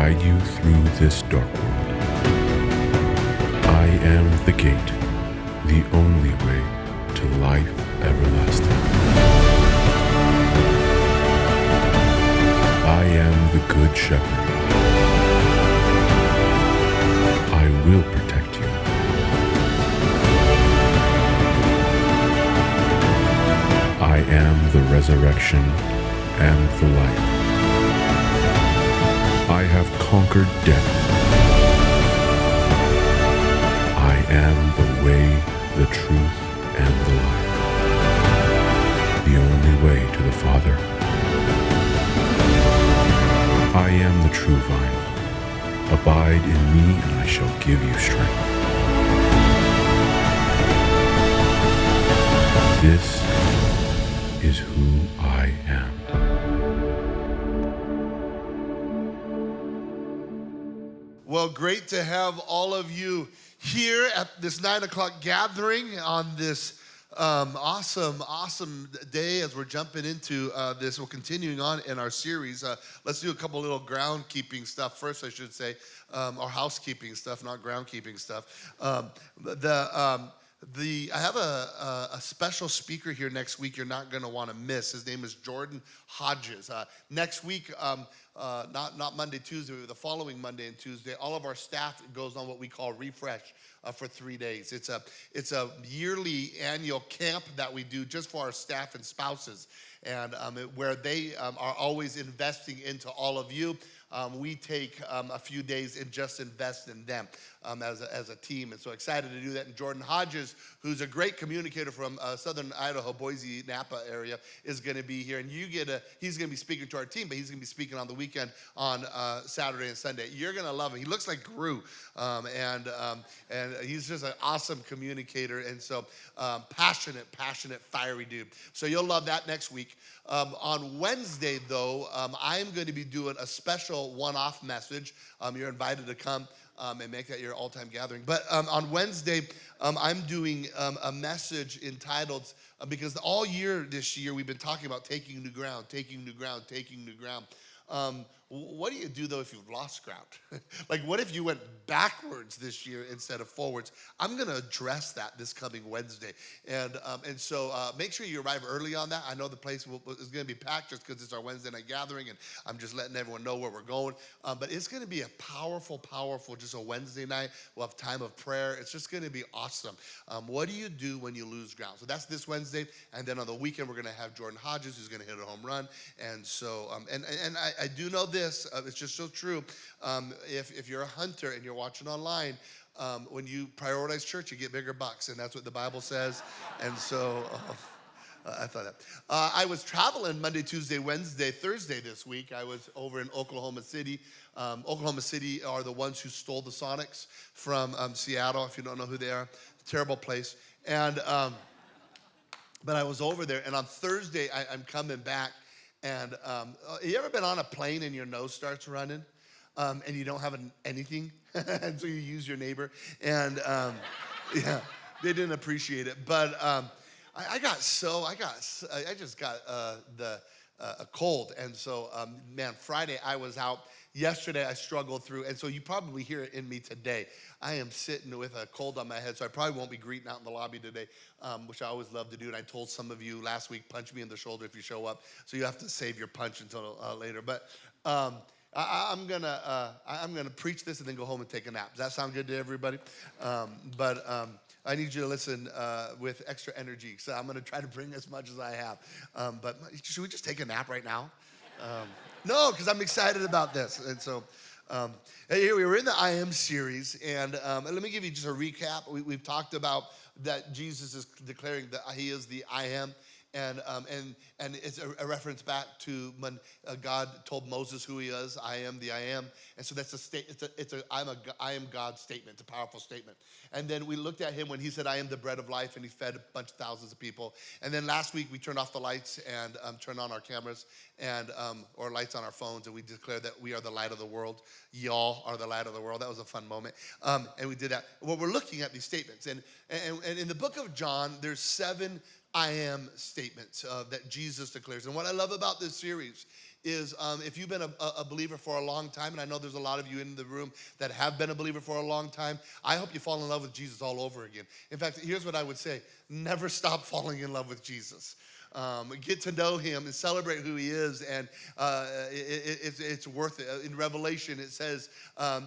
guide you through this dark world. I am the gate, the only way to life everlasting. I am the good shepherd. I will protect you. I am the resurrection and the life. I have conquered death. I am the way, the truth, and the life. The only way to the Father. I am the true vine. Abide in me, and I shall give you strength. This is who I am. Well, great to have all of you here at this 9 o'clock gathering on this awesome day as we're jumping into this. We're continuing on in our series. Let's do a couple little groundkeeping stuff first, I should say, or housekeeping stuff, not groundkeeping stuff. I have a special speaker here next week you're not going to want to miss. His name is Jordan Hodges. Next week, not Monday, Tuesday, but the following Monday and Tuesday, all of our staff goes on what we call Refresh for 3 days. It's a yearly annual camp that we do just for our staff and spouses, and where they are always investing into all of you. We take a few days and just invest in them as a team. And so excited to do that. And Jordan Hodges, who's a great communicator from southern Idaho, Boise, Napa area, is going to be here. And he's going to be speaking to our team, but he's going to be speaking on the weekend on Saturday and Sunday. You're going to love him. He looks like Gru, and he's just an awesome communicator. And so passionate, fiery dude. So you'll love that next week. On Wednesday, though, I'm going to be doing a special one-off message. You're invited to come and make that your all-time gathering. But on Wednesday, I'm doing a message entitled, because all year this year we've been talking about taking new ground. What do you do, though, if you've lost ground? Like, what if you went backwards this year instead of forwards? I'm going to address that this coming Wednesday. And so make sure you arrive early on that. I know the place is going to be packed just because it's our Wednesday night gathering, and I'm just letting everyone know where we're going. But it's going to be a powerful, just a Wednesday night. We'll have time of prayer. It's just going to be awesome. What do you do when you lose ground? So that's this Wednesday. And then on the weekend, we're going to have Jordan Hodges, who's going to hit a home run. And so, and I do know this, it's just so true. If you're a hunter and you're watching online, when you prioritize church, you get bigger bucks, and that's what the Bible says. And so I thought that. I was traveling Monday, Tuesday, Wednesday, Thursday this week. I was over in Oklahoma City. Oklahoma City are the ones who stole the Sonics from Seattle, if you don't know who they are. Terrible place. And but I was over there, and on Thursday, I'm coming back. And you ever been on a plane and your nose starts running and you don't have anything? And so you use your neighbor. And yeah, they didn't appreciate it. But I just got a cold. And so, Friday I was out. Yesterday I struggled through. And so you probably hear it in me today. I am sitting with a cold on my head, so I probably won't be greeting out in the lobby today, which I always love to do. And I told some of you last week, punch me in the shoulder if you show up. So you have to save your punch until later. But I'm gonna preach this and then go home and take a nap. Does that sound good to everybody? I need you to listen with extra energy. So I'm gonna try to bring as much as I have. But should we just take a nap right now? No, because I'm excited about this. And so here we were in the I Am series, and let me give you just a recap. We've talked about that Jesus is declaring that he is the I Am, and it's a reference back to when God told Moses who he is. I am the I am, and so that's I am God statement. It's a powerful statement. And then we looked at him when he said, I am the bread of life, and he fed a bunch of thousands of people. And then last week we turned off the lights and turned on our cameras and or lights on our phones, and we declared that we are the light of the world. Y'all are the light of the world. That was a fun moment. And we did that. Well, we're looking at these statements. And in the book of John, there's 7 I am statements that Jesus declares. And what I love about this series is if you've been a believer for a long time, and I know there's a lot of you in the room that have been a believer for a long time, I hope you fall in love with Jesus all over again. In fact, here's what I would say. Never stop falling in love with Jesus. Get to know him and celebrate who he is, and it's worth it. In Revelation, it says,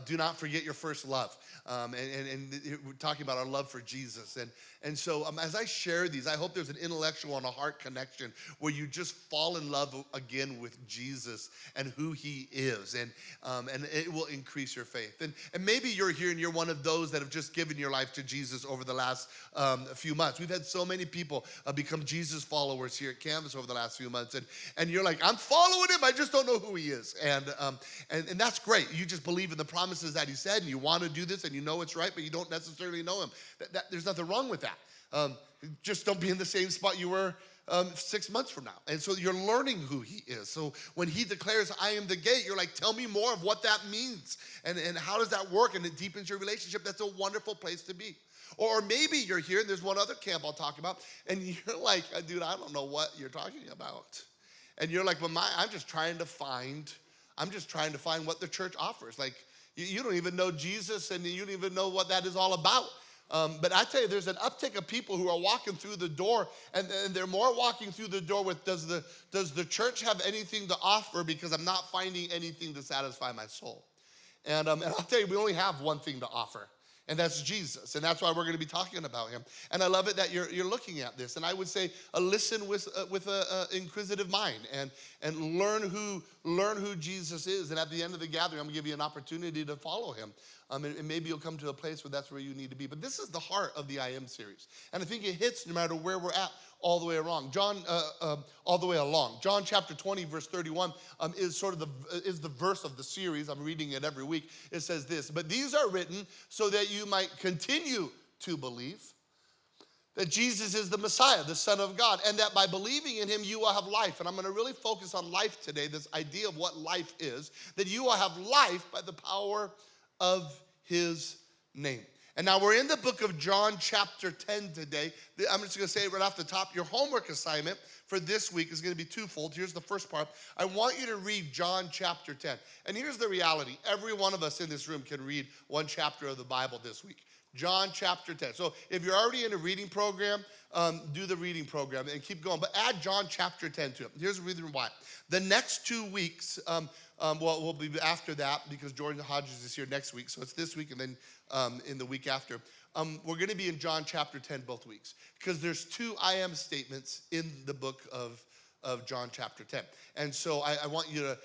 do not forget your first love. And we're talking about our love for Jesus. And so as I share these, I hope there's an intellectual and a heart connection where you just fall in love again with Jesus and who he is, and it will increase your faith. And maybe you're here and you're one of those that have just given your life to Jesus over the last few months. We've had so many people become Jesus followers here at Canvas over the last few months, and you're like, I'm following him, I just don't know who he is. And that's great. You just believe in the promises that he said, and you want to do this, and you know it's right, but you don't necessarily know him. There's nothing wrong with that. Just don't be in the same spot you were 6 months from now. And so you're learning who he is. So when he declares, I am the gate, you're like, tell me more of what that means. And how does that work? And it deepens your relationship. That's a wonderful place to be. Or maybe you're here, and there's one other camp I'll talk about, and you're like, dude, I don't know what you're talking about. And you're like, well, I'm just trying to find what the church offers. Like, you don't even know Jesus, and you don't even know what that is all about. But I tell you, there's an uptick of people who are walking through the door, and they're more walking through the door with, does the church have anything to offer, because I'm not finding anything to satisfy my soul. And I'll tell you, we only have one thing to offer, and that's Jesus. And that's why we're going to be talking about him. And I love it that you're looking at this. And I would say, listen with an inquisitive mind, and learn who Jesus is. And at the end of the gathering, I'm going to give you an opportunity to follow him. And maybe you'll come to a place where that's where you need to be. But this is the heart of the I Am series. And I think it hits no matter where we're at all the way along. All the way along. John chapter 20, verse 31 is sort of the verse of the series. I'm reading it every week. It says this, but these are written so that you might continue to believe that Jesus is the Messiah, the Son of God, and that by believing in him, you will have life. And I'm going to really focus on life today, this idea of what life is, that you will have life by the power of his name. And now we're in the book of John chapter 10 today. I'm just going to say it right off the top. Your homework assignment for this week is going to be twofold. Here's the first part. I want you to read John chapter 10. And here's the reality. Every one of us in this room can read one chapter of the Bible this week. John chapter 10. So if you're already in a reading program, do the reading program and keep going. But add John chapter 10 to it. Here's the reason why. The next 2 weeks, we'll be after that, because Jordan Hodges is here next week. So it's this week and then in the week after. We're going to be in John chapter 10 both weeks, because there's 2 I am statements in the book of John chapter 10. And so I want you to,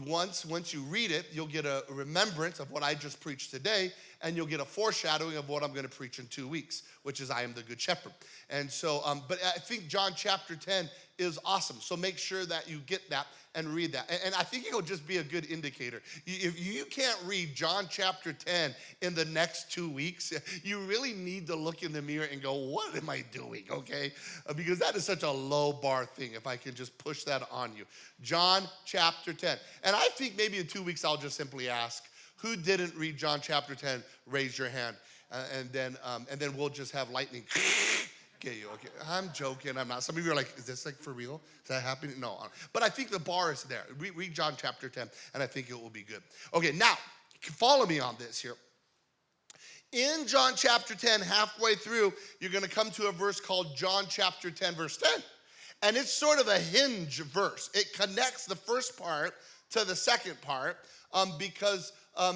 once you read it, you'll get a remembrance of what I just preached today, and you'll get a foreshadowing of what I'm going to preach in 2 weeks, which is I am the good shepherd. And so, but I think John chapter 10 is awesome. So make sure that you get that and read that. And I think it'll just be a good indicator. If you can't read John chapter 10 in the next 2 weeks, you really need to look in the mirror and go, what am I doing, okay? Because that is such a low bar thing, if I can just push that on you. John chapter 10. And I think maybe in 2 weeks I'll just simply ask, who didn't read John chapter 10? Raise your hand. And then we'll just have lightning get you. Okay, I'm joking. I'm not. Some of you are like, is this like for real? Is that happening? No. But I think the bar is there. Read John chapter 10, and I think it will be good. Okay, now, follow me on this here. In John chapter 10, halfway through, you're going to come to a verse called John chapter 10, verse 10. And it's sort of a hinge verse. It connects the first part to the second part because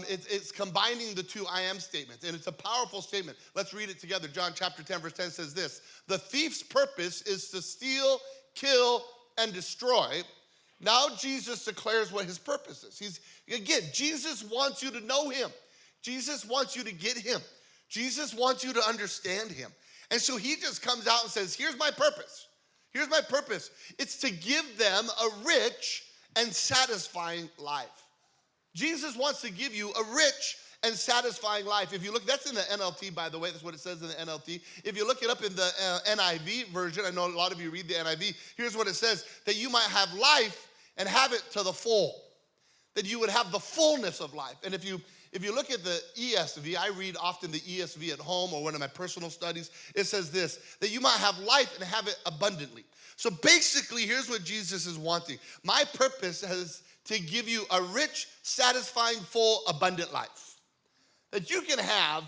it's combining the 2 I am statements, and it's a powerful statement. Let's read it together. John chapter 10, verse 10 says this, the thief's purpose is to steal, kill, and destroy. Now Jesus declares what his purpose is. Jesus wants you to know him. Jesus wants you to get him. Jesus wants you to understand him. And so he just comes out and says, here's my purpose. Here's my purpose. It's to give them a rich and satisfying life. Jesus wants to give you a rich and satisfying life. If you look, that's in the NLT, by the way. That's what it says in the NLT. If you look it up in the NIV version, I know a lot of you read the NIV. Here's what it says, that you might have life and have it to the full. That you would have the fullness of life. And if if you look at the ESV, I read often the ESV at home or one of my personal studies, it says this, that you might have life and have it abundantly. So basically, here's what Jesus is wanting. My purpose is to give you a rich, satisfying, full, abundant life. That you can have,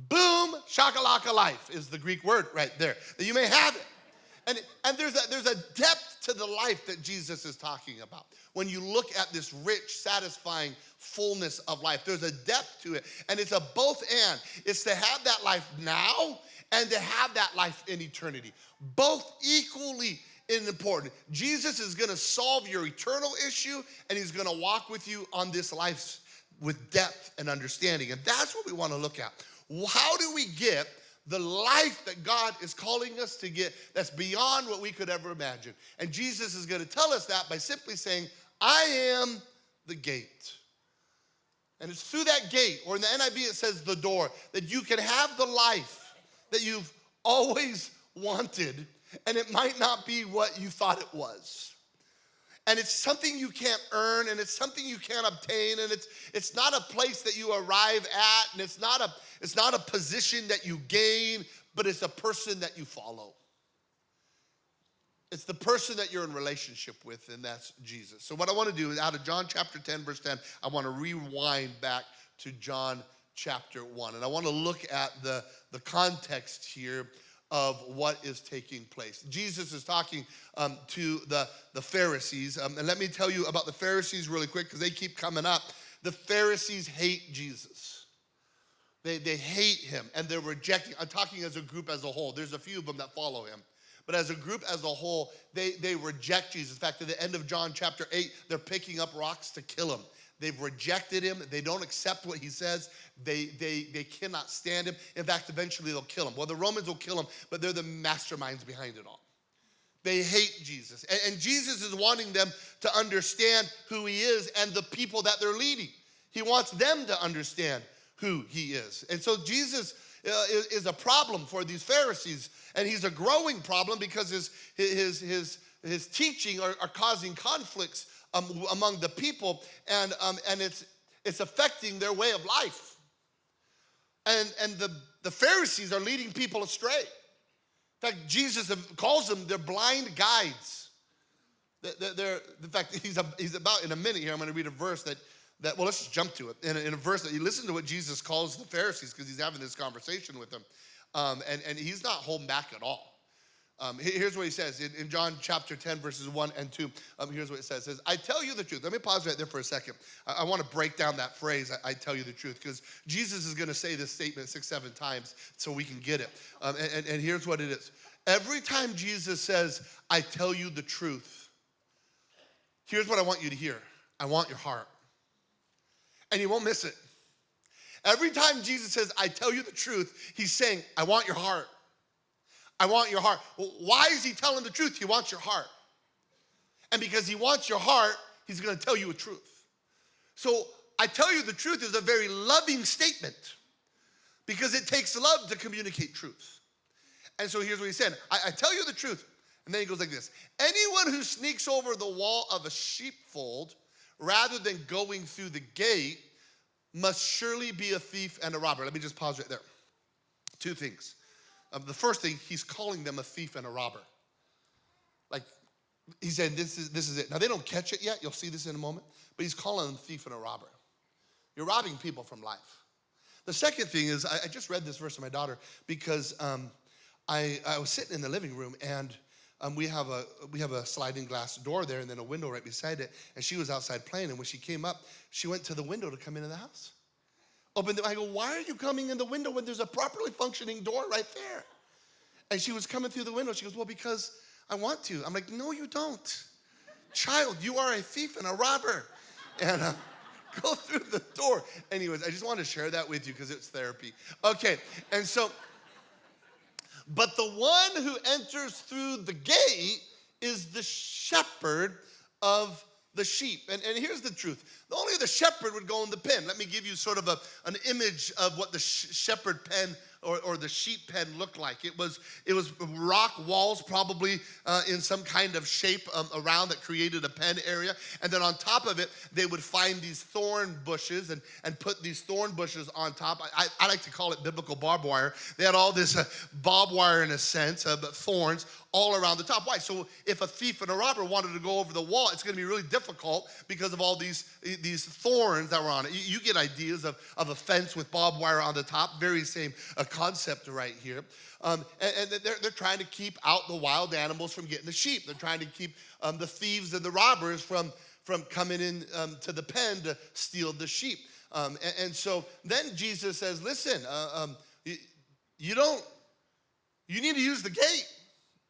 boom, shakalaka life is the Greek word right there. That you may have it. And there's a depth to the life that Jesus is talking about. When you look at this rich, satisfying fullness of life, there's a depth to it. And it's a both and. It's to have that life now and to have that life in eternity. Both equally important. Jesus is going to solve your eternal issue, and he's going to walk with you on this life with depth and understanding. And that's what we want to look at. How do we get the life that God is calling us to get that's beyond what we could ever imagine? And Jesus is going to tell us that by simply saying, I am the gate. And it's through that gate, or in the NIV it says the door, that you can have the life that you've always wanted, and it might not be what you thought it was. And it's something you can't earn, and it's something you can't obtain, and it's not a place that you arrive at, and it's not a position that you gain, but it's a person that you follow. It's the person that you're in relationship with, and that's Jesus. So what I want to do is out of John chapter 10, verse 10, I want to rewind back to John chapter 1. And I want to look at the context here of what is taking place. Jesus is talking to the Pharisees. And let me tell you about the Pharisees really quick because they keep coming up. The Pharisees hate Jesus. They hate him and they're rejecting. I'm talking as a group as a whole. There's a few of them that follow him. But as a group as a whole, they reject Jesus. In fact, at the end of John chapter 8, they're picking up rocks to kill him. They've rejected him. They don't accept what he says. They cannot stand him. In fact, eventually they'll kill him. Well, the Romans will kill him, but they're the masterminds behind it all. They hate Jesus. And Jesus is wanting them to understand who he is and the people that they're leading. He wants them to understand who he is. And so Jesus is a problem for these Pharisees, and he's a growing problem because his teaching are causing conflicts among the people, and it's affecting their way of life. And the Pharisees are leading people astray. In fact, Jesus calls them, they're blind guides. In fact, he's about, in a minute here, I'm going to read a verse that well, let's just jump to it. In a verse that you listen to what Jesus calls the Pharisees because he's having this conversation with them. And he's not holding back at all. Here's what he says in John chapter 10, verses 1 and 2. Here's what it says. It says, I tell you the truth. Let me pause right there for a second. I want to break down that phrase, I tell you the truth, because Jesus is going to say this statement 6-7 times so we can get it. And here's what it is. Every time Jesus says, I tell you the truth, here's what I want you to hear. I want your heart. And you won't miss it. Every time Jesus says, I tell you the truth, he's saying, I want your heart. I want your heart. Well, why is he telling the truth? He wants your heart. And because he wants your heart, he's going to tell you a truth. So I tell you the truth is a very loving statement because it takes love to communicate truth. And so here's what he said. I tell you the truth. And then he goes like this. Anyone who sneaks over the wall of a sheepfold rather than going through the gate must surely be a thief and a robber. Let me just pause right there. Two things. The first thing, he's calling them a thief and a robber. Like, he said, this is it. Now, they don't catch it yet. You'll see this in a moment. But he's calling them a thief and a robber. You're robbing people from life. The second thing is, I just read this verse to my daughter because I was sitting in the living room and we have a sliding glass door there and then a window right beside it. And she was outside playing. And when she came up, she went to the window to come into the house. Opened it. I go, why are you coming in the window when there's a properly functioning door right there? And she was coming through the window. She goes, well, because I want to. I'm like, no, you don't. Child, you are a thief and a robber. And go through the door. Anyways, I just want to share that with you because it's therapy. Okay, and so, but the one who enters through the gate is the shepherd of the sheep. And here's the truth. Only the shepherd would go in the pen. Let me give you sort of an image of what the shepherd pen or the sheep pen looked like. It was rock walls, probably in some kind of shape around that created a pen area. And then on top of it, they would find these thorn bushes and put these thorn bushes on top. I like to call it biblical barbed wire. They had all this barbed wire in a sense, but thorns all around the top. Why? So if a thief and a robber wanted to go over the wall, it's going to be really difficult because of all these thorns that were on it. You get ideas of a fence with barbed wire on the top. Very same concept right here. And they're trying to keep out the wild animals from getting the sheep. They're trying to keep the thieves and the robbers from coming in to the pen to steal the sheep. And so then Jesus says, listen, you need to use the gate.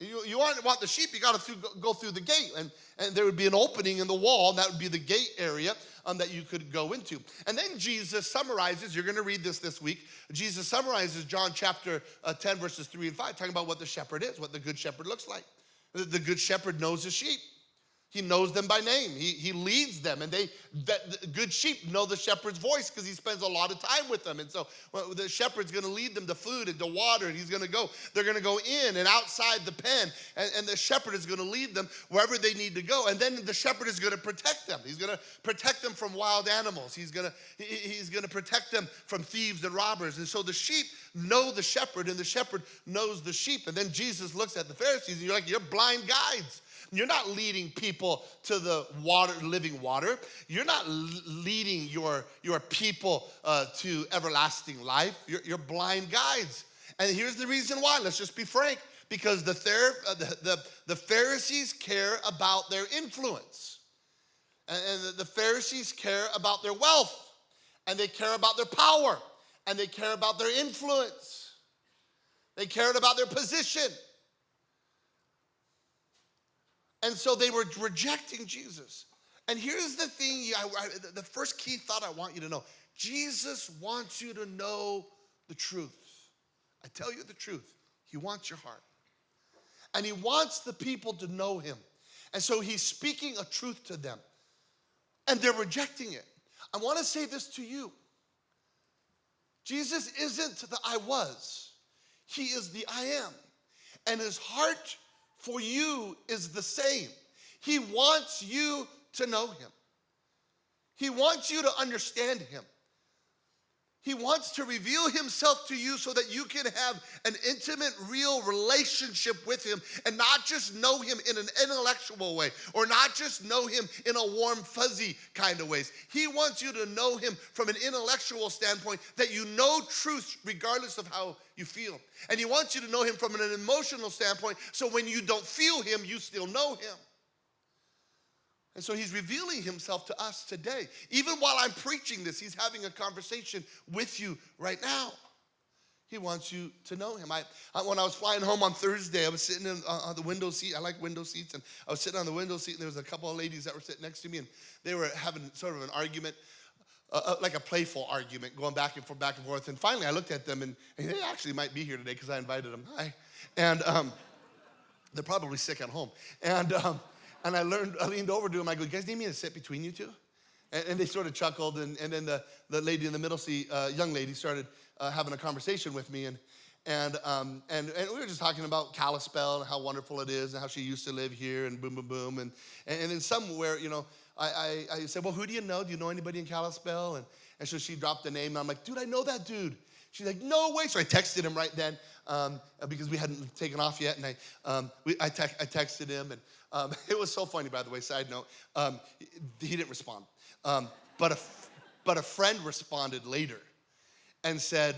You want the sheep, you got to go through the gate. And there would be an opening in the wall, and that would be the gate area that you could go into. And then Jesus summarizes, you're going to read this week, Jesus summarizes John chapter 10, verses 3 and 5, talking about what the shepherd is, what the good shepherd looks like. The good shepherd knows his sheep. He knows them by name. He leads them, and the good sheep know the shepherd's voice because he spends a lot of time with them. And so the shepherd's going to lead them to food and to water, and they're going to go in and outside the pen, and the shepherd is going to lead them wherever they need to go. And then the shepherd is going to protect them. He's going to protect them from wild animals. He's going to protect them from thieves and robbers. And so the sheep know the shepherd, and the shepherd knows the sheep. And then Jesus looks at the Pharisees, and you're blind guides. You're not leading people to the living water. You're not leading your people to everlasting life. You're blind guides. And here's the reason why. Let's just be frank. Because the Pharisees care about their influence. And the Pharisees care about their wealth. And they care about their power. And they care about their influence. They cared about their position. And so they were rejecting Jesus. And here's the thing, the first key thought I want you to know. Jesus wants you to know the truth. I tell you the truth. He wants your heart. And he wants the people to know him. And so he's speaking a truth to them. And they're rejecting it. I want to say this to you. Jesus isn't the I was. He is the I am. And his heart for you is the same. He wants you to know him. He wants you to understand him. He wants to reveal himself to you so that you can have an intimate, real relationship with him and not just know him in an intellectual way or not just know him in a warm, fuzzy kind of ways. He wants you to know him from an intellectual standpoint, that you know truth regardless of how you feel. And he wants you to know him from an emotional standpoint, so when you don't feel him, you still know him. And so he's revealing himself to us today. Even while I'm preaching this, he's having a conversation with you right now. He wants you to know him. When I was flying home on Thursday, I was sitting on the window seat. I like window seats. And I was sitting on the window seat, and there was a couple of ladies that were sitting next to me, and they were having sort of an argument, like a playful argument, going back and forth. And finally, I looked at them, and they actually might be here today because I invited them. Hi. And they're probably sick at home. And I leaned over to them. I go, you guys need me to sit between you two? And they sort of chuckled. And then the lady in the middle seat, young lady, started having a conversation with me. And we were just talking about Kalispell and how wonderful it is and how she used to live here and boom, boom, boom. And then somewhere, I said, well, who do you know? Do you know anybody in Kalispell? And so she dropped the name. And I'm like, dude, I know that dude. She's like, no way. So I texted him right then because we hadn't taken off yet. And I texted him. And it was so funny, by the way, side note. He didn't respond. But a friend responded later and said,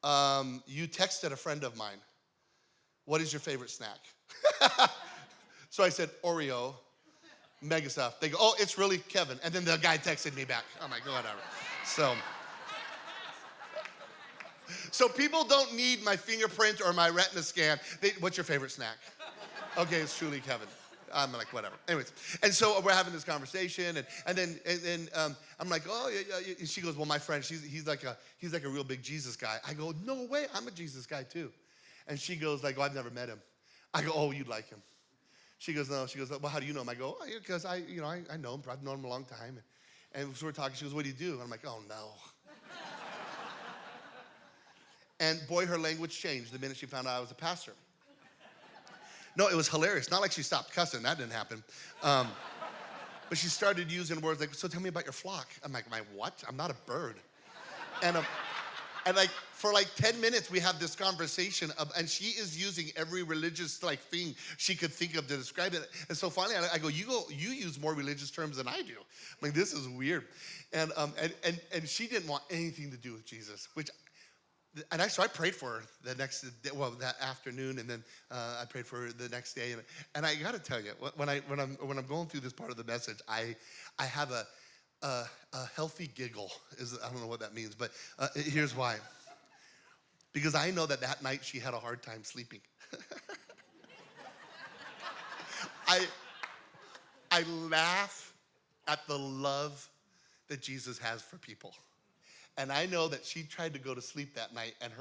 you texted a friend of mine. What is your favorite snack? So I said, Oreo, mega stuff. They go, oh, it's really Kevin. And then the guy texted me back. I'm like, whatever. So people don't need my fingerprint or my retina scan. What's your favorite snack? Okay, it's truly Kevin. I'm like, whatever. Anyways, and so we're having this conversation, and then I'm like, oh yeah. And she goes, well, my friend, he's like a real big Jesus guy. I go, no way, I'm a Jesus guy too. And she goes like, oh, I've never met him. I go, oh, you'd like him. She goes, no. She goes, well, how do you know him? I go, oh, because I know him. I've known him a long time. And so we're talking. She goes, what do you do? And I'm like, oh no. And boy, her language changed the minute she found out I was a pastor. No, it was hilarious. Not like she stopped cussing. That didn't happen. But she started using words like, so tell me about your flock. I'm like, my what? I'm not a bird. And like for like 10 minutes we have this conversation and she is using every religious like thing she could think of to describe it. And so finally I go, you use more religious terms than I do. I'm like, this is weird. And she didn't want anything to do with Jesus, so I prayed for her the next day, that afternoon, and then I prayed for her the next day. And I got to tell you, when I'm going through this part of the message, I have a healthy giggle. I don't know what that means, but here's why. Because I know that night she had a hard time sleeping. I laugh at the love that Jesus has for people. And I know that she tried to go to sleep that night, and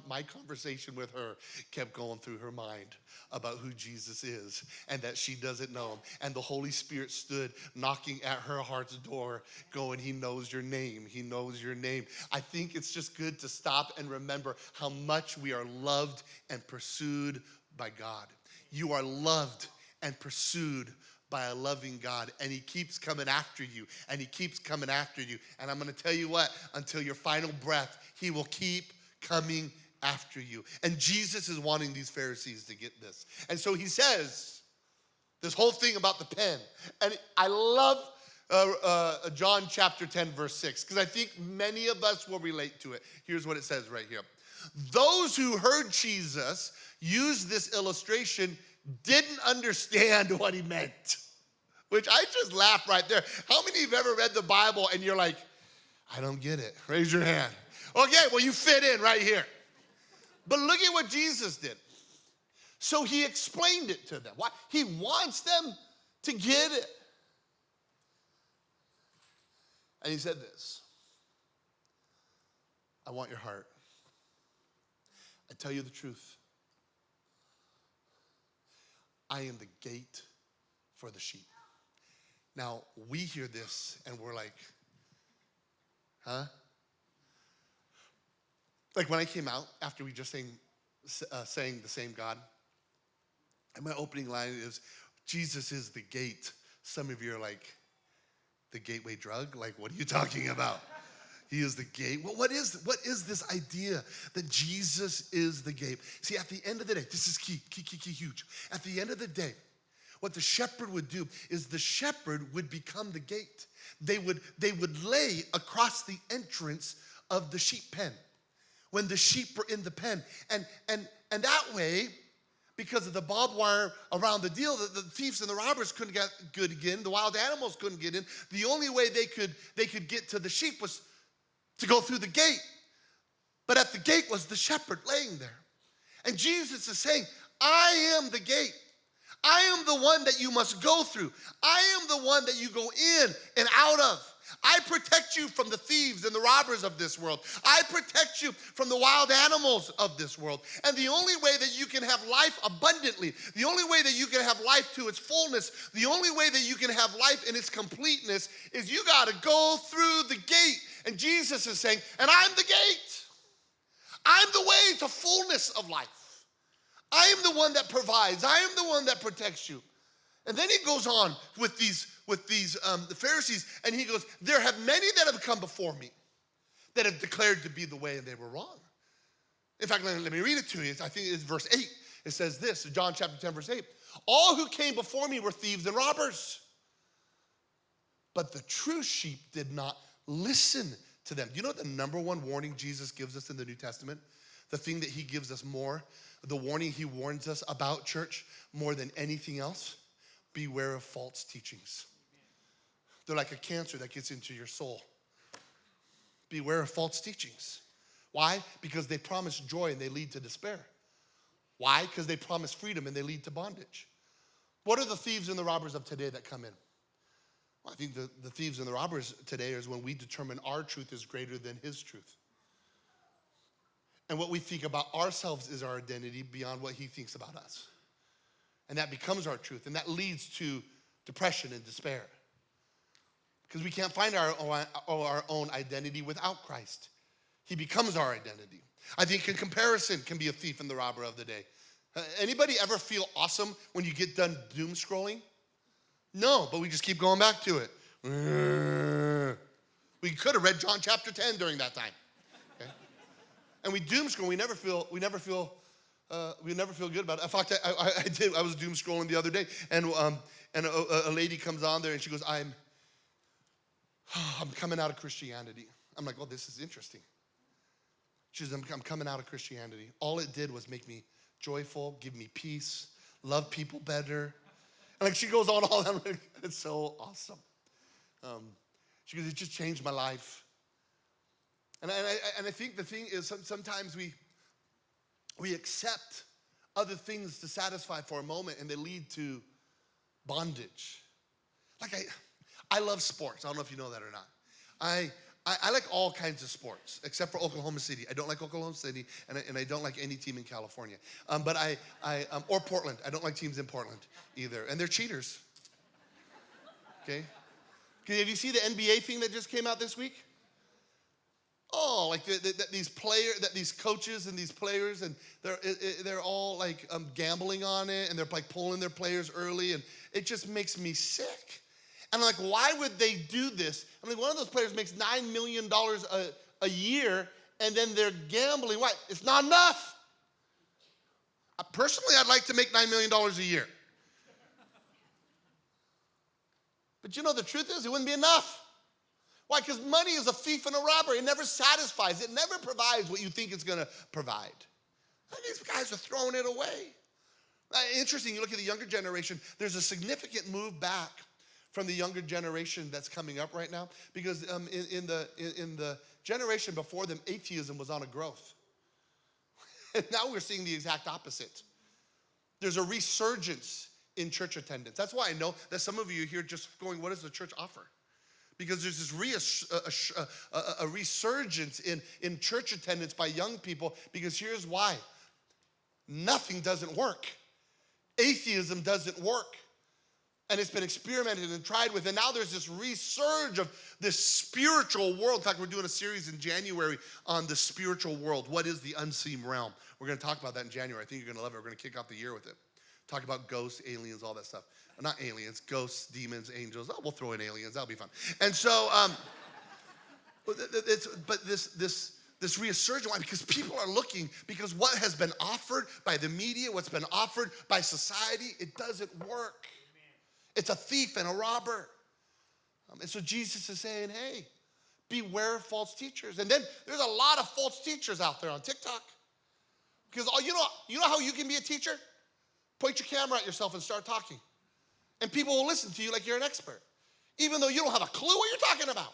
my conversation with her kept going through her mind about who Jesus is and that she doesn't know him. And the Holy Spirit stood knocking at her heart's door going, he knows your name. He knows your name. I think it's just good to stop and remember how much we are loved and pursued by God. You are loved and pursued by a loving God, and he keeps coming after you, and he keeps coming after you. And I'm going to tell you what, until your final breath, he will keep coming after you. And Jesus is wanting these Pharisees to get this. And so he says this whole thing about the pen. And I love John chapter 10, verse 6, because I think many of us will relate to it. Here's what it says right here. Those who heard Jesus use this illustration didn't understand what he meant, which I just laughed right there. How many of you have ever read the Bible and you're like, I don't get it? Raise your hand. Okay, well, you fit in right here. But look at what Jesus did. So he explained it to them. Why? He wants them to get it. And he said this, I want your heart. I tell you the truth. I am the gate for the sheep. Now, we hear this and we're like, huh? Like when I came out after we just sang the same God, and my opening line is, Jesus is the gate. Some of you are like, the gateway drug? Like, what are you talking about? He is the gate. Well, what is this idea that Jesus is the gate? See, at the end of the day, this is key, huge. At the end of the day, what the shepherd would do is the shepherd would become the gate. They would lay across the entrance of the sheep pen when the sheep were in the pen. And that way, because of the barbed wire around the deal, the thieves and the robbers couldn't get in, the wild animals couldn't get in. The only way they could get to the sheep was to go through the gate. But at the gate was the shepherd laying there. And Jesus is saying, I am the gate. I am the one that you must go through. I am the one that you go in and out of. I protect you from the thieves and the robbers of this world. I protect you from the wild animals of this world. And the only way that you can have life abundantly, the only way that you can have life to its fullness, the only way that you can have life in its completeness is you got to go through the gate. And Jesus is saying, and I'm the gate. I'm the way to fullness of life. I am the one that provides. I am the one that protects you. And then he goes on with the Pharisees, and he goes, there have many that have come before me that have declared to be the way, and they were wrong. In fact, let me read it to you. I think it's verse 8. It says this, John chapter 10, verse 8. All who came before me were thieves and robbers, but the true sheep did not listen to them. You know what the number one warning Jesus gives us in the New Testament? The thing that he gives us more, the warning he warns us about, church, more than anything else? Beware of false teachings. They're like a cancer that gets into your soul. Beware of false teachings. Why? Because they promise joy and they lead to despair. Why? Because they promise freedom and they lead to bondage. What are the thieves and the robbers of today that come in? Well, I think the thieves and the robbers today is when we determine our truth is greater than his truth. And what we think about ourselves is our identity beyond what he thinks about us. And that becomes our truth, and that leads to depression and despair. Because we can't find our own identity without Christ. He becomes our identity. I think in comparison can be a thief and the robber of the day. Anybody ever feel awesome when you get done doom scrolling? No, but we just keep going back to it. We could have read John chapter 10 during that time. Okay? And we doom scroll. We never feel good about it. In fact, I was doom scrolling the other day, and a lady comes on there and she goes, I'm coming out of Christianity. I'm like, oh, this is interesting. She says, I'm coming out of Christianity. All it did was make me joyful, give me peace, love people better. And like she goes on all that. Like, it's so awesome. She goes, it just changed my life. And I think the thing is sometimes we accept other things to satisfy for a moment, and they lead to bondage. Like I love sports. I don't know if you know that or not. I like all kinds of sports, except for Oklahoma City. I don't like Oklahoma City, and I don't like any team in California. But or Portland. I don't like teams in Portland either, and they're cheaters. Okay? Have you seen the NBA thing that just came out this week? Oh, like these coaches and these players, and they're all like gambling on it, and they're like pulling their players early, and it just makes me sick. And I'm like, why would they do this? I mean, one of those players makes $9 million a year, and then they're gambling. Why? It's not enough. Personally, I'd like to make $9 million a year. But you know, the truth is, it wouldn't be enough. Why? Because money is a thief and a robber. It never satisfies. It never provides what you think it's going to provide. And these guys are throwing it away. Interesting, you look at the younger generation, there's a significant move back from the younger generation that's coming up right now, because in the generation before them, atheism was on a growth. And now we're seeing the exact opposite. There's a resurgence in church attendance. That's why I know that some of you are here just going, what does the church offer? Because there's this a resurgence in church attendance by young people, because here's why. Nothing doesn't work. Atheism doesn't work. And it's been experimented and tried with. And now there's this resurge of this spiritual world. In fact, we're doing a series in January on the spiritual world. What is the unseen realm? We're going to talk about that in January. I think you're going to love it. We're going to kick off the year with it. Talk about ghosts, aliens, all that stuff. Not aliens, ghosts, demons, angels. Oh, we'll throw in aliens. That'll be fun. And so, this resurgence, why? Because people are looking, because what has been offered by the media, what's been offered by society, it doesn't work. It's a thief and a robber. And so Jesus is saying, hey, beware of false teachers. And then there's a lot of false teachers out there on TikTok. Because you know how you can be a teacher? Point your camera at yourself and start talking. And people will listen to you like you're an expert, even though you don't have a clue what you're talking about.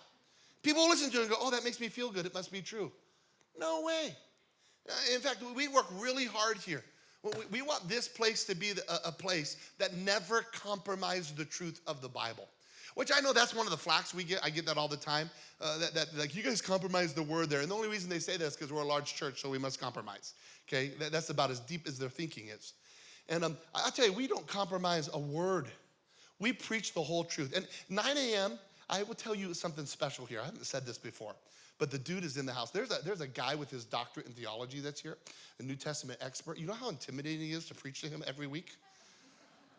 People will listen to you and go, oh, that makes me feel good. It must be true. No way. In fact, we work really hard here. We want this place to be a place that never compromises the truth of the Bible. Which I know that's one of the flacks we get. I get that all the time. That like, you guys compromise the word there. And the only reason they say that is because we're a large church, so we must compromise. Okay? That's about as deep as their thinking is. And I'll tell you, we don't compromise a word. We preach the whole truth. And 9 a.m., I will tell you something special here. I haven't said this before, but the dude is in the house. There's a guy with his doctorate in theology that's here, a New Testament expert. You know how intimidating he is to preach to him every week?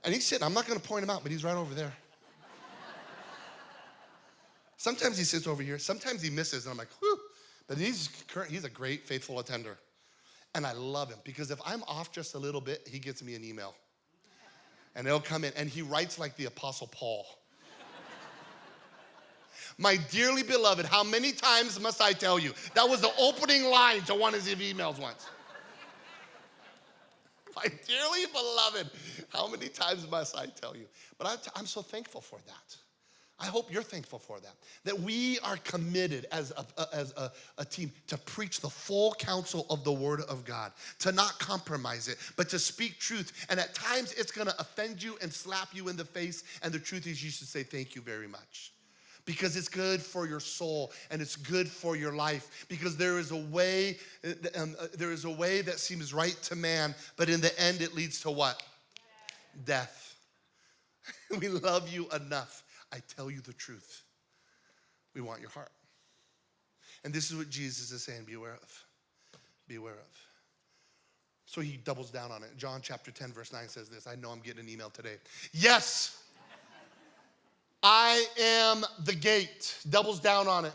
And he's sitting, I'm not going to point him out, but he's right over there. Sometimes he sits over here. Sometimes he misses, and I'm like, whew. But he's a great, faithful attender. And I love him, because if I'm off just a little bit, he gets me an email. And it'll come in, and he writes like the Apostle Paul. My dearly beloved, how many times must I tell you? That was the opening line to one of his emails once. My dearly beloved, how many times must I tell you? But I'm so thankful for that. I hope you're thankful for that. That we are committed as a team to preach the full counsel of the Word of God, to not compromise it, but to speak truth. And at times it's going to offend you and slap you in the face. And the truth is, you should say thank you very much. Because it's good for your soul and it's good for your life. Because there is a way that seems right to man, but in the end it leads to what? Death. We love you enough. I tell you the truth. We want your heart. And this is what Jesus is saying, beware of. Beware of. So he doubles down on it. John chapter 10, verse 9 says this. I know I'm getting an email today. Yes, I am the gate. Doubles down on it.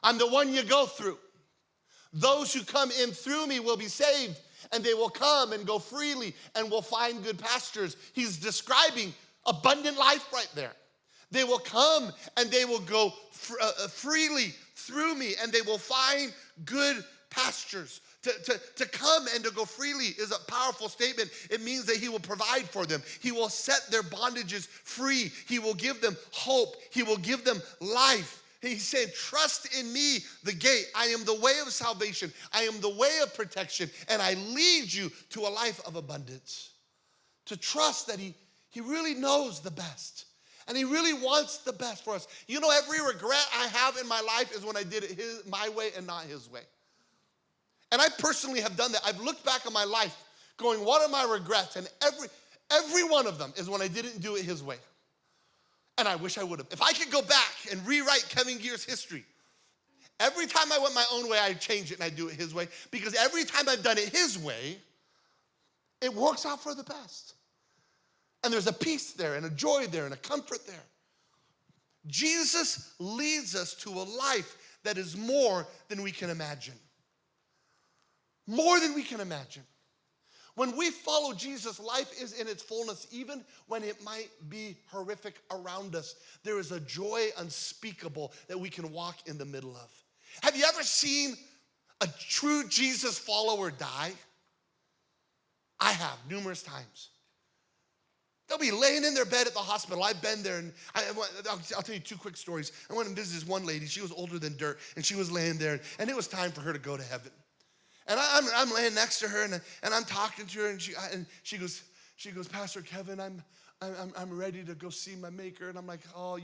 I'm the one you go through. Those who come in through me will be saved, and they will come and go freely and will find good pastures. He's describing abundant life right there. They will come and they will go freely through me, and they will find good pastures. To come and to go freely is a powerful statement. It means that he will provide for them. He will set their bondages free. He will give them hope. He will give them life. He said, trust in me, the gate. I am the way of salvation. I am the way of protection. And I lead you to a life of abundance. To trust that he really knows the best. And he really wants the best for us. You know, every regret I have in my life is when I did it my way and not his way. And I personally have done that. I've looked back on my life going, what are my regrets? And every one of them is when I didn't do it his way. And I wish I would have. If I could go back and rewrite Kevin Gear's history, every time I went my own way, I change it and I do it his way. Because every time I've done it his way, it works out for the best. And there's a peace there and a joy there and a comfort there. Jesus leads us to a life that is more than we can imagine. More than we can imagine. When we follow Jesus, life is in its fullness, even when it might be horrific around us. There is a joy unspeakable that we can walk in the middle of. Have you ever seen a true Jesus follower die? I have, numerous times. They'll be laying in their bed at the hospital. I've been there, and I'll tell you two quick stories. I went and visited this one lady. She was older than dirt, and she was laying there, and it was time for her to go to heaven. And I'm laying next to her, and I'm talking to her, and she goes, Pastor Kevin, I'm ready to go see my Maker. And I'm like, oh,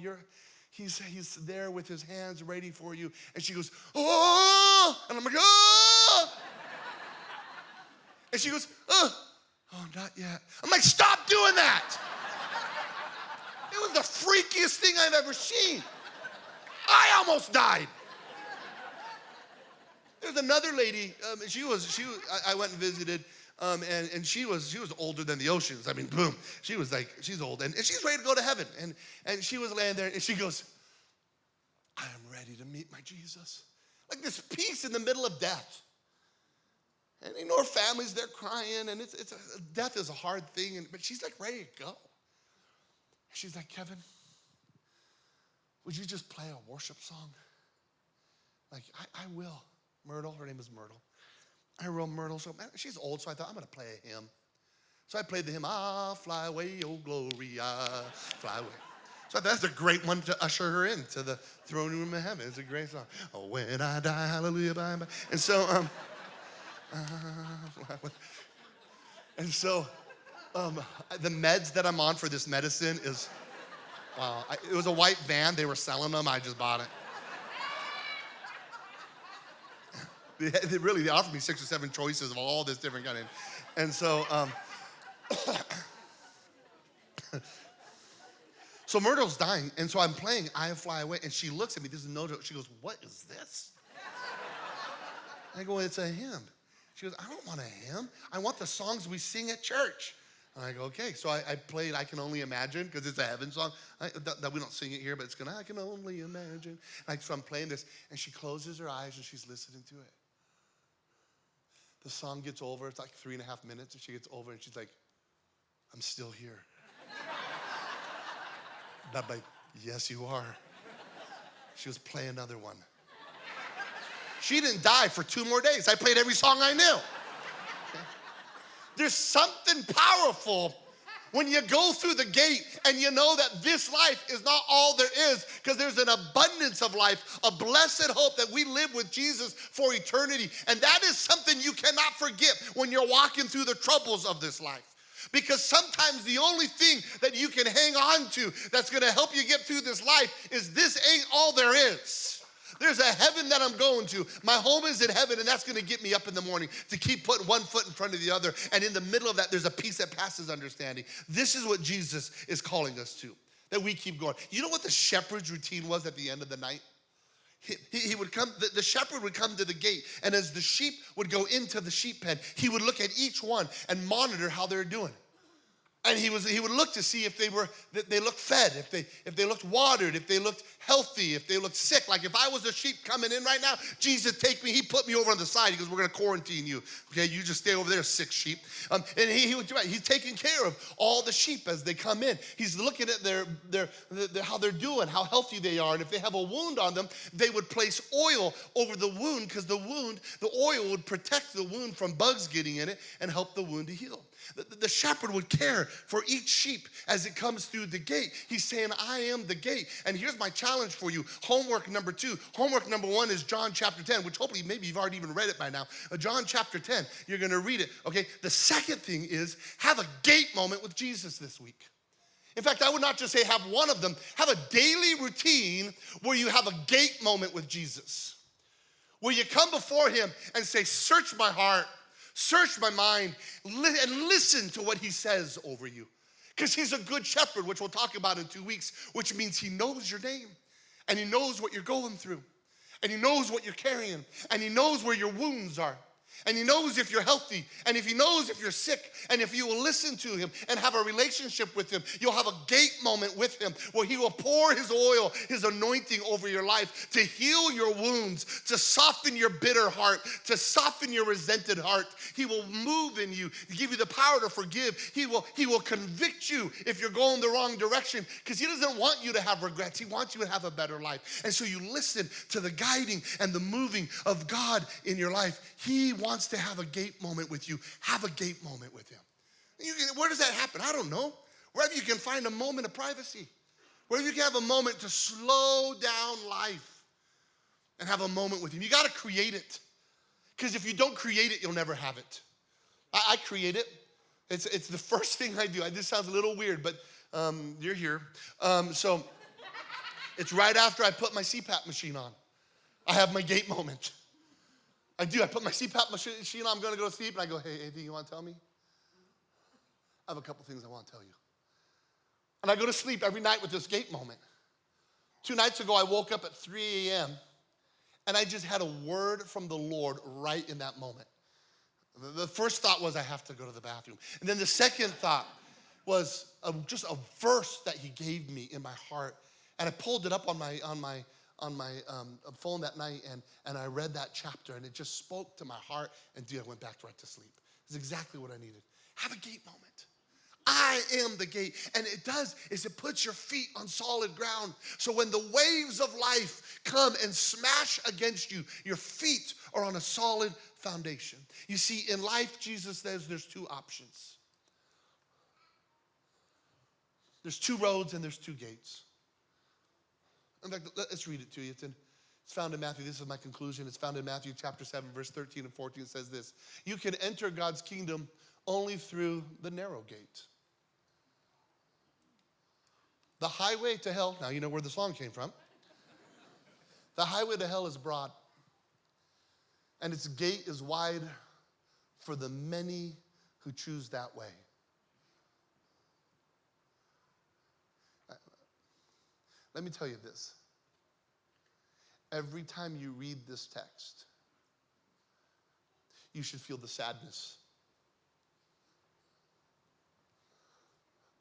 he's there with his hands ready for you. And she goes, oh, and I'm like, oh. And she goes, oh, not yet. I'm like, stop doing that. It was the freakiest thing I've ever seen. I almost died. There's another lady, I went and visited, and she was older than the oceans. I mean, boom, she's old, and she's ready to go to heaven. And she was laying there, and she goes, I am ready to meet my Jesus. Like this peace in the middle of death. And you know, her family's there crying, and death is a hard thing, but she's like ready to go. She's like, Kevin, would you just play a worship song? Like, I will. Myrtle, her name is Myrtle. I wrote Myrtle, so man, she's old, so I thought I'm gonna play a hymn. So I played the hymn, ah, fly away, oh glory, ah, fly away. So I thought that's a great one to usher her into the throne room of heaven. It's a great song. Oh, when I die, hallelujah, bye, bye. And so, fly away. And so, the meds that I'm on for this medicine is, it was a white van, they were selling them, I just bought it. They offered me 6 or 7 choices of all this different kind of, and so, so Myrtle's dying, and so I'm playing I Fly Away, and she looks at me, this is no joke, she goes, what is this? I go, it's a hymn. She goes, I don't want a hymn. I want the songs we sing at church. And I go, okay. So I played I Can Only Imagine, because it's a heaven song. That we don't sing it here, but it's gonna, I can only imagine. So I'm playing this, and she closes her eyes, and she's listening to it. The song gets over, it's like 3.5 minutes, and she gets over, and she's like, I'm still here. And I'm like, yes, you are. She goes, play another one. She didn't die for 2 more days. I played every song I knew. Okay? There's something powerful when you go through the gate and you know that this life is not all there is, because there's an abundance of life, a blessed hope that we live with Jesus for eternity. And that is something you cannot forget when you're walking through the troubles of this life. Because sometimes the only thing that you can hang on to that's gonna help you get through this life is this ain't all there is. There's a heaven that I'm going to. My home is in heaven, and that's gonna get me up in the morning to keep putting one foot in front of the other. And in the middle of that, there's a peace that passes understanding. This is what Jesus is calling us to, that we keep going. You know what the shepherd's routine was at the end of the night? He would come, the shepherd would come to the gate, and as the sheep would go into the sheep pen, he would look at each one and monitor how they're doing. And he would look to see if they looked fed, if they looked watered, if they looked healthy, if they looked sick. Like if I was a sheep coming in right now, Jesus take me, he put me over on the side. He goes, we're gonna quarantine you. Okay, you just stay over there, sick sheep. And he's taking care of all the sheep as they come in. He's looking at their how they're doing, how healthy they are. And if they have a wound on them, they would place oil over the wound, because the oil would protect the wound from bugs getting in it and help the wound to heal. The shepherd would care for each sheep as it comes through the gate. He's saying, I am the gate. And here's my challenge for you. Homework number 2. Homework number 1 is John chapter 10, which hopefully maybe you've already even read it by now. John chapter 10, you're going to read it, okay? The second thing is have a gate moment with Jesus this week. In fact, I would not just say have one of them. Have a daily routine where you have a gate moment with Jesus, where you come before him and say, search my heart. Search my mind and listen to what he says over you. Because he's a good shepherd, which we'll talk about in 2 weeks, which means he knows your name and he knows what you're going through and he knows what you're carrying and he knows where your wounds are. And he knows if you're healthy, and if he knows if you're sick, and if you will listen to him and have a relationship with him, you'll have a gate moment with him where he will pour his oil, his anointing over your life to heal your wounds, to soften your bitter heart, to soften your resented heart. He will move in you, give you the power to forgive. He will convict you if you're going the wrong direction, because he doesn't want you to have regrets. He wants you to have a better life. And so you listen to the guiding and the moving of God in your life. He wants to have a gate moment with you. Have a gate moment with him. Where does that happen? I don't know. Wherever you can find a moment of privacy. Wherever you can have a moment to slow down life and have a moment with him. You got to create it. Because if you don't create it, you'll never have it. I create it. It's the first thing I do. This sounds a little weird, but you're here. So it's right after I put my CPAP machine on. I have my gate moment. I do. I put my CPAP machine on. I'm going to go to sleep. And I go, hey, anything you want to tell me? I have a couple things I want to tell you. And I go to sleep every night with this gate moment. 2 nights ago, I woke up at 3 a.m. and I just had a word from the Lord right in that moment. The first thought was I have to go to the bathroom. And then the second thought was just a verse that he gave me in my heart. And I pulled it up on my phone that night, and I read that chapter, and it just spoke to my heart, and I went back right to sleep. It's exactly what I needed. Have a gate moment. I am the gate. And it does is it puts your feet on solid ground. So when the waves of life come and smash against you, your feet are on a solid foundation. You see, in life, Jesus says there's 2 options. There's 2 roads and there's 2 gates. In fact, let's read it to you. It's found in Matthew. This is my conclusion. It's found in Matthew chapter 7, verse 13 and 14. It says this: you can enter God's kingdom only through the narrow gate. The highway to hell, now you know where the song came from. The highway to hell is broad, and its gate is wide for the many who choose that way. Let me tell you this. Every time you read this text, you should feel the sadness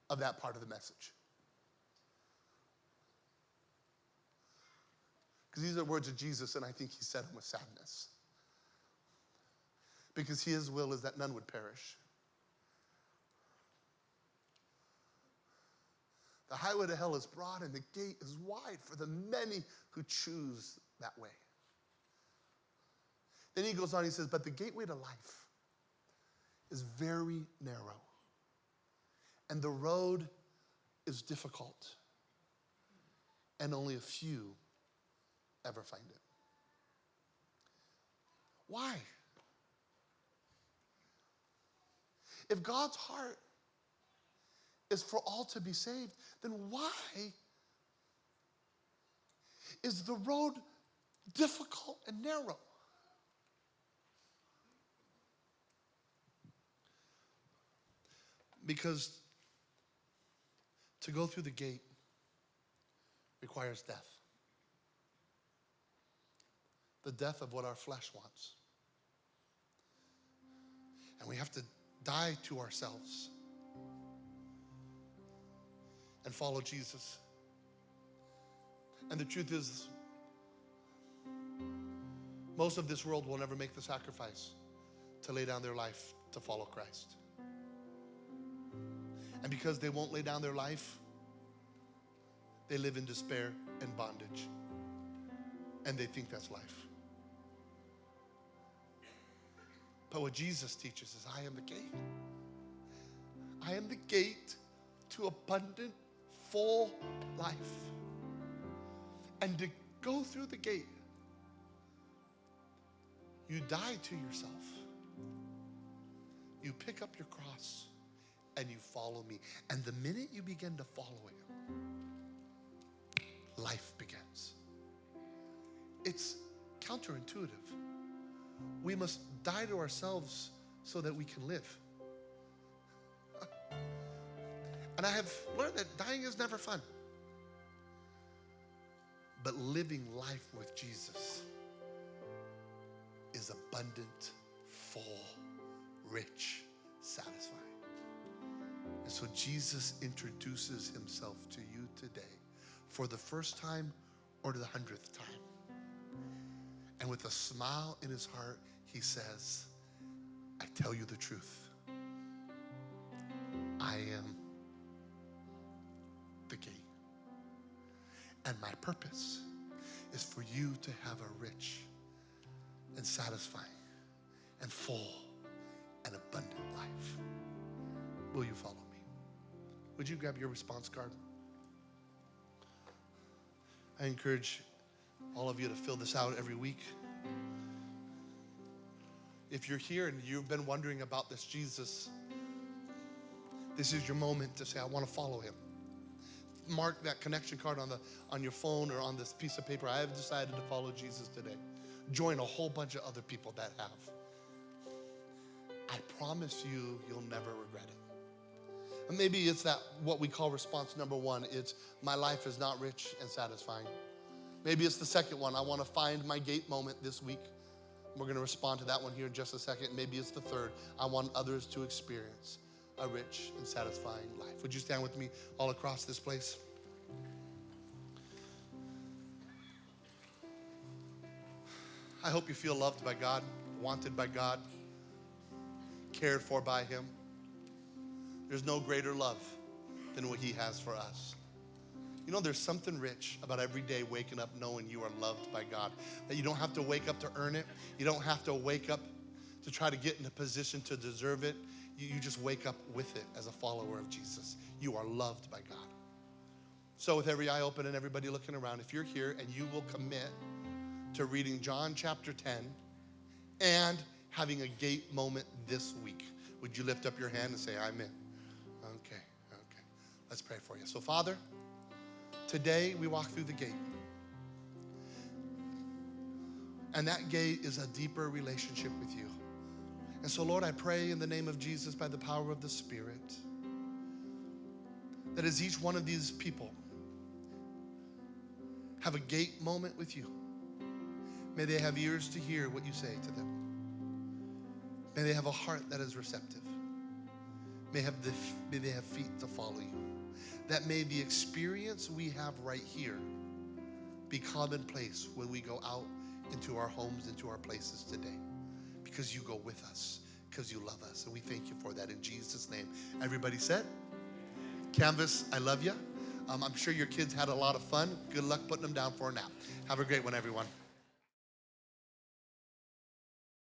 of that part of the message. Because these are words of Jesus, and I think he said them with sadness. Because his will is that none would perish. The highway to hell is broad and the gate is wide for the many who choose that way. Then he goes on, he says, but the gateway to life is very narrow, and the road is difficult, and only a few ever find it. Why? If God's heart is for all to be saved, then why is the road difficult and narrow? Because to go through the gate requires death. the death of what our flesh wants. And we have to die to ourselves and follow Jesus. And the truth is, most of this world will never make the sacrifice to lay down their life to follow Christ. And because they won't lay down their life, they live in despair and bondage. And they think that's life. But what Jesus teaches is, I am the gate. I am the gate to abundant, full life. And to go through the gate, you die to yourself. You pick up your cross and you follow me. And the minute you begin to follow him, life begins. It's counterintuitive. We must die to ourselves so that we can live. And I have learned that dying is never fun. But living life with Jesus is abundant, full, rich, satisfying. And so Jesus introduces himself to you today for the first time or the 100th time. And with a smile in his heart, he says, I tell you the truth. I am the gate. And my purpose is for you to have a rich and satisfying and full and abundant life. Will you follow me? Would you grab your response card? I encourage all of you to fill this out every week. If you're here and you've been wondering about this Jesus, this is your moment to say, I want to follow him. Mark that connection card on your phone or on this piece of paper. I have decided to follow Jesus today. Join a whole bunch of other people that have. I promise you, you'll never regret it. And maybe it's that what we call response number one. It's my life is not rich and satisfying. Maybe it's the second one. I want to find my gate moment this week. We're going to respond to that one here in just a second. Maybe it's the third. I want others to experience a rich and satisfying life. Would you stand with me all across this place? I hope you feel loved by God, wanted by God, cared for by him. There's no greater love than what he has for us. You know, there's something rich about every day waking up knowing you are loved by God. That you don't have to wake up to earn it. You don't have to wake up to try to get in a position to deserve it. You just wake up with it as a follower of Jesus. You are loved by God. So with every eye open and everybody looking around, if you're here and you will commit to reading John chapter 10 and having a gate moment this week, would you lift up your hand and say, I'm in? Okay. Let's pray for you. So Father, today we walk through the gate. And that gate is a deeper relationship with you. And so, Lord, I pray in the name of Jesus by the power of the Spirit that as each one of these people have a gate moment with you, may they have ears to hear what you say to them. May they have a heart that is receptive. May they have feet to follow you. That may the experience we have right here be commonplace when we go out into our homes, into our places today. Because you go with us, because you love us. And we thank you for that in Jesus' name. Everybody said? Canvas, I love you. I'm sure your kids had a lot of fun. Good luck putting them down for a nap. Have a great one, everyone.